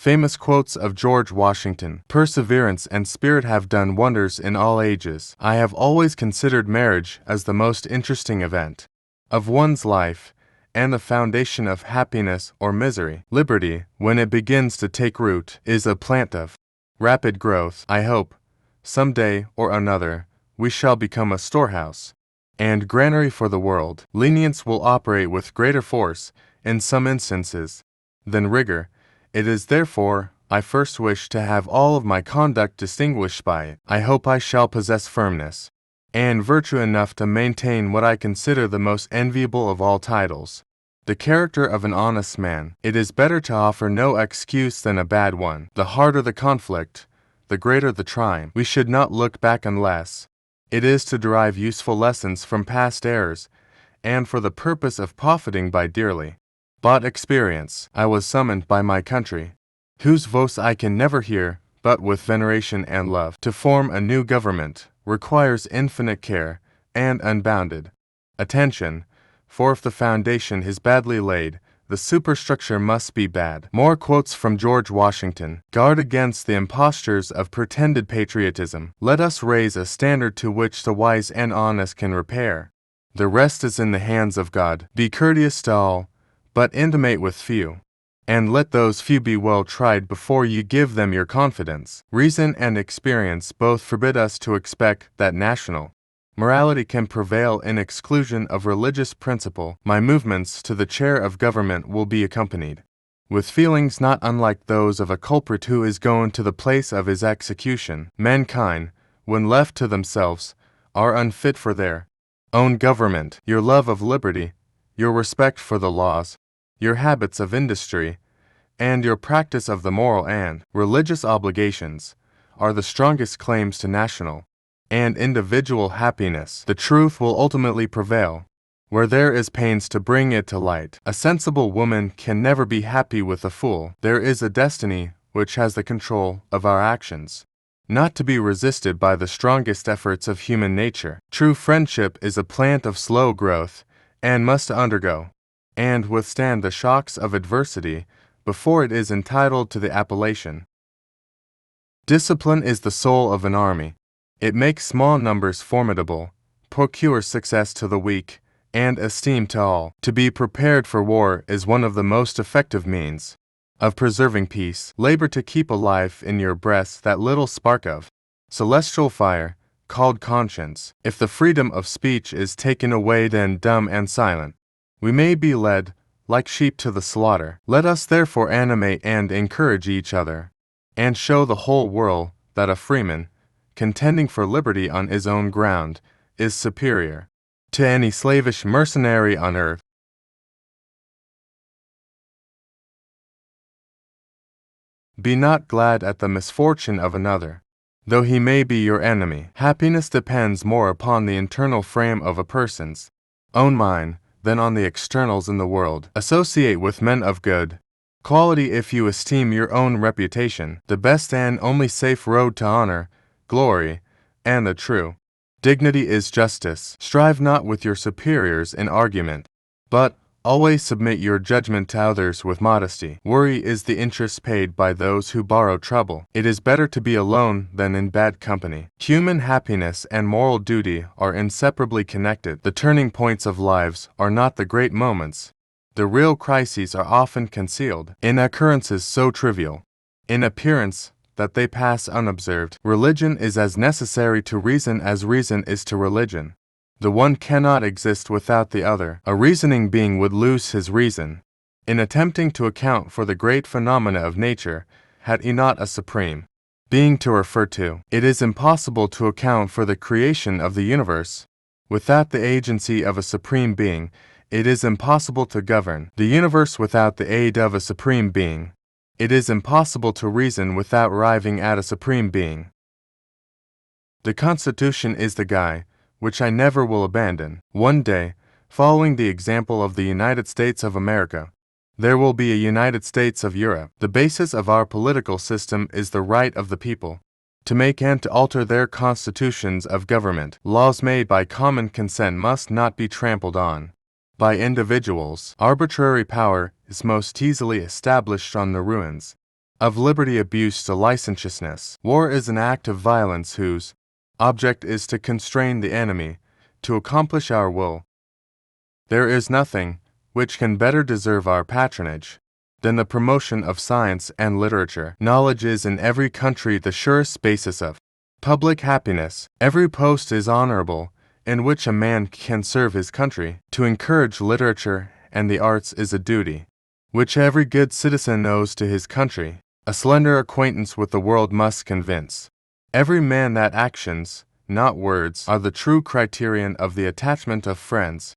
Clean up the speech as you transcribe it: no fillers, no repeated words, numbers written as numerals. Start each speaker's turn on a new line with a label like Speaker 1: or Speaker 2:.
Speaker 1: Famous quotes of George Washington. Perseverance and spirit have done wonders in all ages. I have always considered marriage as the most interesting event of one's life, and the foundation of happiness or misery. Liberty, when it begins to take root, is a plant of rapid growth. I hope, some day or another, we shall become a storehouse and granary for the world. Lenience will operate with greater force, in some instances, than rigor. It is therefore I first wish to have all of my conduct distinguished by it. I hope I shall possess firmness and virtue enough to maintain what I consider the most enviable of all titles, the character of an honest man. It is better to offer no excuse than a bad one. The harder the conflict, the greater the triumph. We should not look back unless it is to derive useful lessons from past errors, and for the purpose of profiting by dearly bought experience. I was summoned by my country, whose voice I can never hear but with veneration and love. To form a new government requires infinite care and unbounded attention, for if the foundation is badly laid, the superstructure must be bad. More quotes from George Washington. Guard against the impostures of pretended patriotism. Let us raise a standard to which the wise and honest can repair. The rest is in the hands of God. Be courteous to all, but intimate with few, and let those few be well tried before you give them your confidence. Reason and experience both forbid us to expect that national morality can prevail in exclusion of religious principle. My movements to the chair of government will be accompanied with feelings not unlike those of a culprit who is going to the place of his execution. Mankind, when left to themselves, are unfit for their own government. Your love of liberty, your respect for the laws, your habits of industry, and your practice of the moral and religious obligations are the strongest claims to national and individual happiness. The truth will ultimately prevail, where there is pains to bring it to light. A sensible woman can never be happy with a fool. There is a destiny which has the control of our actions, not to be resisted by the strongest efforts of human nature. True friendship is a plant of slow growth, and must undergo and withstand the shocks of adversity before it is entitled to the appellation. Discipline is the soul of an army. It makes small numbers formidable, procures success to the weak, and esteem to all. To be prepared for war is one of the most effective means of preserving peace. Labor to keep alive in your breast that little spark of celestial fire, called conscience. If the freedom of speech is taken away, then dumb and silent we may be led like sheep to the slaughter. Let us therefore animate and encourage each other, and show the whole world that a freeman, contending for liberty on his own ground, is superior to any slavish mercenary on earth. Be not glad at the misfortune of another, though he may be your enemy. Happiness depends more upon the internal frame of a person's own mind than on the externals in the world. Associate with men of good quality if you esteem your own reputation the best and only safe road to honor, glory, and the true dignity is justice. Strive not with your superiors in argument, but always submit your judgment to others with modesty. Worry is the interest paid by those who borrow trouble. It is better to be alone than in bad company. Human happiness and moral duty are inseparably connected. The turning points of lives are not the great moments. The real crises are often concealed in occurrences so trivial in appearance that they pass unobserved. Religion is as necessary to reason as reason is to religion. The one cannot exist without the other. A reasoning being would lose his reason in attempting to account for the great phenomena of nature, had he not a supreme being to refer to. It is impossible to account for the creation of the universe without the agency of a supreme being. It is impossible to govern the universe without the aid of a supreme being. It is impossible to reason without arriving at a supreme being. The Constitution is the guide which I never will abandon. One day, following the example of the United States of America, there will be a United States of Europe. The basis of our political system is the right of the people to make and to alter their constitutions of government. Laws made by common consent must not be trampled on by individuals. Arbitrary power is most easily established on the ruins of liberty abused to licentiousness. War is an act of violence whose object is to constrain the enemy, to accomplish our will. There is nothing which can better deserve our patronage than the promotion of science and literature. Knowledge is in every country the surest basis of public happiness. Every post is honorable in which a man can serve his country. To encourage literature and the arts is a duty which every good citizen owes to his country. A slender acquaintance with the world must convince every man that actions, not words, are the true criterion of the attachment of friends.